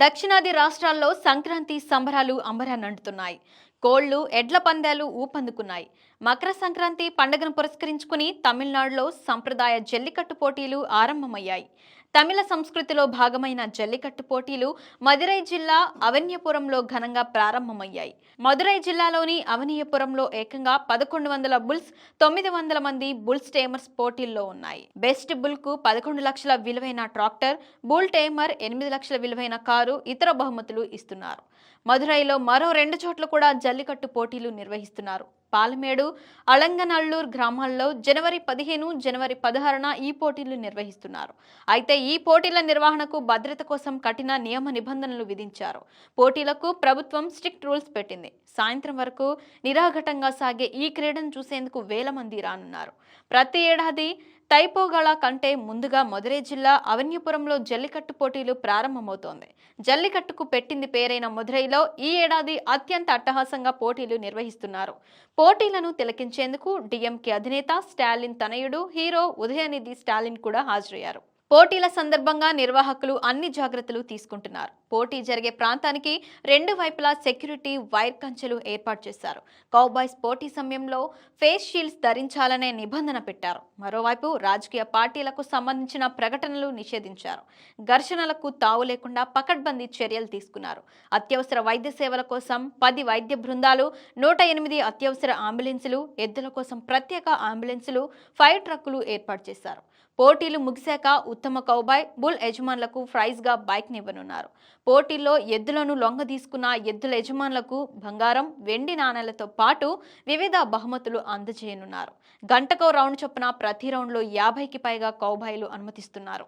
దక్షిణాది రాష్ట్రాల్లో సంక్రాంతి సంబరాలు అంబరాన్నంటున్నాయి. కోళ్లు, ఎడ్ల పందాలు ఊపందుకున్నాయి. మకర సంక్రాంతి పండుగను పురస్కరించుకుని తమిళనాడులో సంప్రదాయ జల్లికట్టు పోటీలు ఆరంభమయ్యాయి. తమిళ సంస్కృతిలో భాగమైన జల్లికట్టు పోటీలు మదురై జిల్లా అవనియపురంలో ఘనంగా ప్రారంభమయ్యాయి. మదురై జిల్లాలోని అవనియపురంలో ఏకంగా 1100 బుల్స్, 900 మంది బుల్స్ టేమర్స్ పోటీల్లో ఉన్నాయి. బెస్ట్ బుల్ కు 11 లక్షల విలువైన ట్రాక్టర్, బుల్ టేమర్ 8 లక్షల విలువైన కారు, ఇతర బహుమతులు ఇస్తున్నారు. మదురైలో మరో 2 చోట్ల కూడా జల్లికట్టు పోటీలు నిర్వహిస్తున్నారు. పాలమేడు, అలంగనల్లూరు గ్రామాల్లో జనవరి 15, జనవరి 16న ఈ పోటీలు నిర్వహిస్తున్నారు. అయితే ఈ పోటీల నిర్వహణకు భద్రత కోసం కఠిన నియమ నిబంధనలు విధించారు. పోటీలకు ప్రభుత్వం స్ట్రిక్ట్ రూల్స్ పెట్టింది. సాయంత్రం వరకు నిరాఘటంగా సాగే ఈ క్రీడను చూసేందుకు వేల మంది రానున్నారు. ప్రతి ఏడాది తైపోగళ కంటే ముందుగా మదురై జిల్లా అవనియపురంలో జల్లికట్టు పోటీలు ప్రారంభమవుతోంది. జల్లికట్టుకు పెట్టింది పేరైన మదురైలో ఈ ఏడాది అత్యంత అట్టహాసంగా పోటీలు నిర్వహిస్తున్నారు. పోటీలను తిలకించేందుకు డిఎంకే అధినేత స్టాలిన్ తనయుడు హీరో ఉదయనిధి స్టాలిన్ కూడా హాజరయ్యారు. పోటీల సందర్భంగా నిర్వాహకులు అన్ని జాగ్రత్తలు తీసుకుంటున్నారు. పోటీ జరిగే ప్రాంతానికి 2 వైపులా సెక్యూరిటీ వైర్ కంచెలు ఏర్పాటు చేశారు. కౌబాయ్స్ పోటీ సమయంలో ఫేస్ షీల్డ్స్ ధరించాలనే నిబంధన పెట్టారు. మరోవైపు రాజకీయ పార్టీలకు సంబంధించిన ప్రకటనలు నిషేధించారు. ఘర్షణలకు తావు లేకుండా పకడ్బందీ చర్యలు తీసుకున్నారు. అత్యవసర వైద్య సేవల కోసం 10 వైద్య బృందాలు, 108 అత్యవసర అంబులెన్సులు, ఎద్దుల కోసం ప్రత్యేక అంబులెన్సులు, ఫైర్ ట్రక్కులు ఏర్పాటు చేశారు. పోటీలు ముగిశాక ఉత్తమ కౌబాయ్, బుల్ యజమానులకు ప్రైజ్గా బైక్ని ఇవ్వనున్నారు. పోటీల్లో ఎద్దులను లొంగదీసుకున్న ఎద్దుల యజమానులకు బంగారం, వెండి నాణేలతో పాటు వివిధ బహుమతులు అందజేయనున్నారు. గంటకో రౌండ్ చొప్పున ప్రతి రౌండ్లో 50కి పైగా కౌబాయ్లు అనుమతిస్తున్నారు.